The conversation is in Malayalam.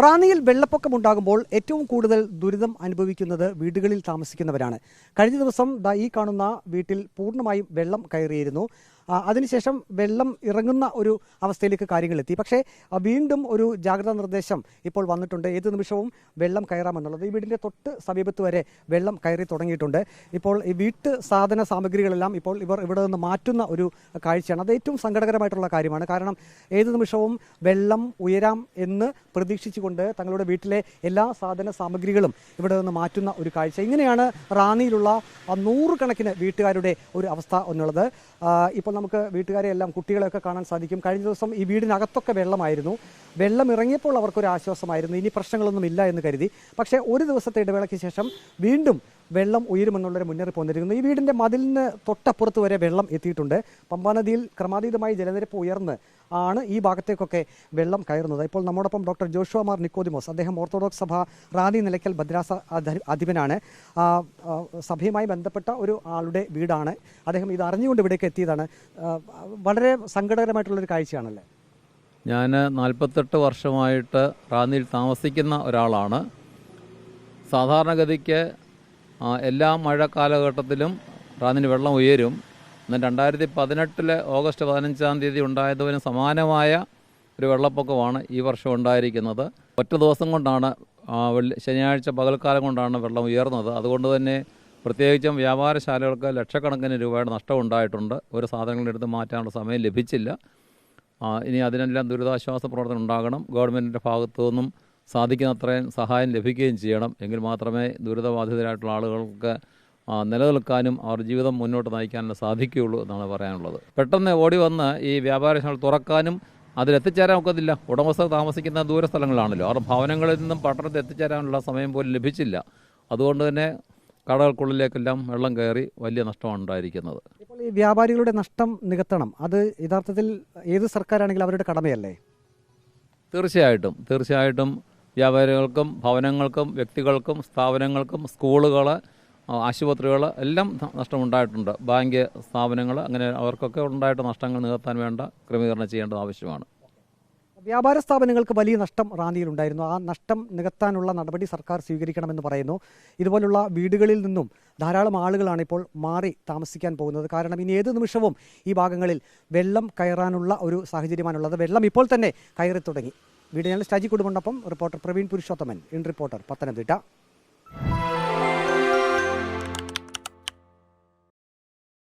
റാന്നിയിൽ വെള്ളപ്പൊക്കമുണ്ടാകുമ്പോൾ ഏറ്റവും കൂടുതൽ ദുരിതം അനുഭവിക്കുന്നത് വീടുകളിൽ താമസിക്കുന്നവരാണ്. കഴിഞ്ഞ ദിവസം ഈ കാണുന്ന വീട്ടിൽ പൂർണ്ണമായും വെള്ളം കയറിയിരുന്നു. അതിനുശേഷം വെള്ളം ഇറങ്ങുന്ന ഒരു അവസ്ഥയിലേക്ക് കാര്യങ്ങളെത്തി. പക്ഷേ വീണ്ടും ഒരു ജാഗ്രതാ നിർദ്ദേശം ഇപ്പോൾ വന്നിട്ടുണ്ട്. ഏത് നിമിഷവും വെള്ളം കയറാമെന്നുള്ളത്. ഈ വീടിൻ്റെ തൊട്ട് സമീപത്ത് വരെ വെള്ളം കയറി തുടങ്ങിയിട്ടുണ്ട്. ഇപ്പോൾ ഈ വീട്ട് സാധന സാമഗ്രികളെല്ലാം ഇപ്പോൾ ഇവർ ഇവിടെ നിന്ന് മാറ്റുന്ന ഒരു കാഴ്ചയാണ്. അത് ഏറ്റവും സങ്കടകരമായിട്ടുള്ള കാര്യമാണ്. കാരണം ഏത് നിമിഷവും വെള്ളം ഉയരാം എന്ന് പ്രതീക്ഷിച്ചുകൊണ്ട് തങ്ങളുടെ വീട്ടിലെ എല്ലാ സാധന സാമഗ്രികളും ഇവിടെ നിന്ന് മാറ്റുന്ന ഒരു കാഴ്ച. ഇങ്ങനെയാണ് റാന്നിയിലുള്ള 100 കണക്കിന് വീട്ടുകാരുടെ ഒരു അവസ്ഥ എന്നുള്ളത്. ഇപ്പോൾ നമുക്ക് വീട്ടുകാരെ എല്ലാം കുട്ടികളെയൊക്കെ കാണാൻ സാധിക്കും. കഴിഞ്ഞ ദിവസം ഈ വീടിനകത്തൊക്കെ വെള്ളമായിരുന്നു. വെള്ളം ഇറങ്ങിയപ്പോൾ അവർക്കൊരു ആശ്വാസമായിരുന്നു, ഇനി പ്രശ്നങ്ങളൊന്നും ഇല്ല എന്ന് കരുതി. പക്ഷേ ഒരു ദിവസത്തെ ഇടവേളയ്ക്ക് ശേഷം വീണ്ടും വെള്ളം ഉയരുമെന്നുള്ളൊരു മുന്നറിയിപ്പ് വന്നിരിക്കുന്നു. ഈ വീടിൻ്റെ മതിലിന് തൊട്ടപ്പുറത്ത് വരെ വെള്ളം എത്തിയിട്ടുണ്ട്. പമ്പാനദിയിൽ ക്രമാതീതമായി ജലനിരപ്പ് ഉയർന്ന് ആണ് ഈ ഭാഗത്തേക്കൊക്കെ വെള്ളം കയറുന്നത്. ഇപ്പോൾ നമ്മോടൊപ്പം ഡോക്ടർ ജോഷുവ മാർ നിക്കോദിമോസ്, അദ്ദേഹം ഓർത്തഡോക്സ് സഭ റാന്നി നിലയ്ക്കൽ ഭദ്രാസ അധിപനാണ്. സഭയുമായി ബന്ധപ്പെട്ട ഒരു ആളുടെ വീടാണ്. അദ്ദേഹം ഇത് അറിഞ്ഞുകൊണ്ട് ഇവിടേക്ക് എത്തിയതാണ്. വളരെ സങ്കടകരമായിട്ടുള്ളൊരു കാഴ്ചയാണല്ലേ? ഞാൻ 48 വർഷമായിട്ട് റാന്നിയിൽ താമസിക്കുന്ന ഒരാളാണ്. സാധാരണഗതിക്ക് എല്ലാ മഴ കാലഘട്ടത്തിലും റാന്നിന് വെള്ളം ഉയരും. എന്നാൽ 2018 ഓഗസ്റ്റ് 15-ാം തീയതി ഉണ്ടായതിന് സമാനമായ ഒരു വെള്ളപ്പൊക്കമാണ് ഈ വർഷം ഉണ്ടായിരിക്കുന്നത്. ഒറ്റ ദിവസം കൊണ്ടാണ്, ശനിയാഴ്ച പകൽക്കാലം കൊണ്ടാണ് വെള്ളം ഉയർന്നത്. അതുകൊണ്ട് തന്നെ പ്രത്യേകിച്ചും വ്യാപാരശാലകൾക്ക് ലക്ഷക്കണക്കിന് രൂപയുടെ നഷ്ടം ഉണ്ടായിട്ടുണ്ട്. ഒരു സാധനങ്ങളെടുത്ത് മാറ്റാനുള്ള സമയം ലഭിച്ചില്ല. ഇനി അതിനെല്ലാം ദുരിതാശ്വാസ പ്രവർത്തനം ഉണ്ടാകണം. ഗവൺമെൻറ്റിൻ്റെ ഭാഗത്തു നിന്നും സാധിക്കുന്നത്രയും സഹായം ലഭിക്കുകയും ചെയ്യണം. എങ്കിൽ മാത്രമേ ദുരിതബാധിതരായിട്ടുള്ള ആളുകൾക്ക് നിലനിൽക്കാനും അവർ ജീവിതം മുന്നോട്ട് നയിക്കാനും സാധിക്കുകയുള്ളൂ എന്നാണ് പറയാനുള്ളത്. പെട്ടെന്ന് ഓടി വന്ന് ഈ വ്യാപാരശാല തുറക്കാനും അതിലെത്തിച്ചേരാൻ ഒക്കത്തില്ല. ഉടമസ്ഥർ താമസിക്കുന്ന ദൂരസ്ഥലങ്ങളാണല്ലോ. അവർ ഭവനങ്ങളിൽ നിന്നും പട്ടണത്തിൽ എത്തിച്ചേരാനുള്ള സമയം പോലും ലഭിച്ചില്ല. അതുകൊണ്ട് തന്നെ കടകൾക്കുള്ളിലേക്കെല്ലാം വെള്ളം കയറി വലിയ നഷ്ടമാണ് ഉണ്ടായിരിക്കുന്നത്. ഇപ്പോൾ ഈ വ്യാപാരികളുടെ നഷ്ടം നികത്തണം, അത് യഥാർത്ഥത്തിൽ ഏത് സർക്കാരാണെങ്കിലും അവരുടെ കടമയല്ലേ? തീർച്ചയായിട്ടും വ്യാപാരികൾക്കും ഭവനങ്ങൾക്കും വ്യക്തികൾക്കും സ്ഥാപനങ്ങൾക്കും സ്കൂളുകൾ, ആശുപത്രികൾ എല്ലാം നഷ്ടമുണ്ടായിട്ടുണ്ട്. ബാങ്ക് സ്ഥാപനങ്ങൾ, അങ്ങനെ അവർക്കൊക്കെ ഉണ്ടായിട്ട് നഷ്ടങ്ങൾ നികത്താൻ വേണ്ട ക്രമീകരണം ചെയ്യേണ്ടത് ആവശ്യമാണ്. വ്യാപാര സ്ഥാപനങ്ങൾക്ക് വലിയ നഷ്ടം റാന്നിയിലുണ്ടായിരുന്നു. ആ നഷ്ടം നികത്താനുള്ള നടപടി സർക്കാർ സ്വീകരിക്കണമെന്ന് പറയുന്നു. ഇതുപോലുള്ള വീടുകളിൽ നിന്നും ധാരാളം ആളുകളാണ് ഇപ്പോൾ മാറി താമസിക്കാൻ പോകുന്നത്. കാരണം ഇനി ഏത് നിമിഷവും ഈ ഭാഗങ്ങളിൽ വെള്ളം കയറാനുള്ള ഒരു സാഹചര്യമാണുള്ളത്. വെള്ളം ഇപ്പോൾ തന്നെ കയറി തുടങ്ങി. വീഡിയോ ജേർണലിസ്റ്റ് അജി കുടുംബനൊപ്പം reporter Praveen Purushothaman, in reporter, Pathanamthitta.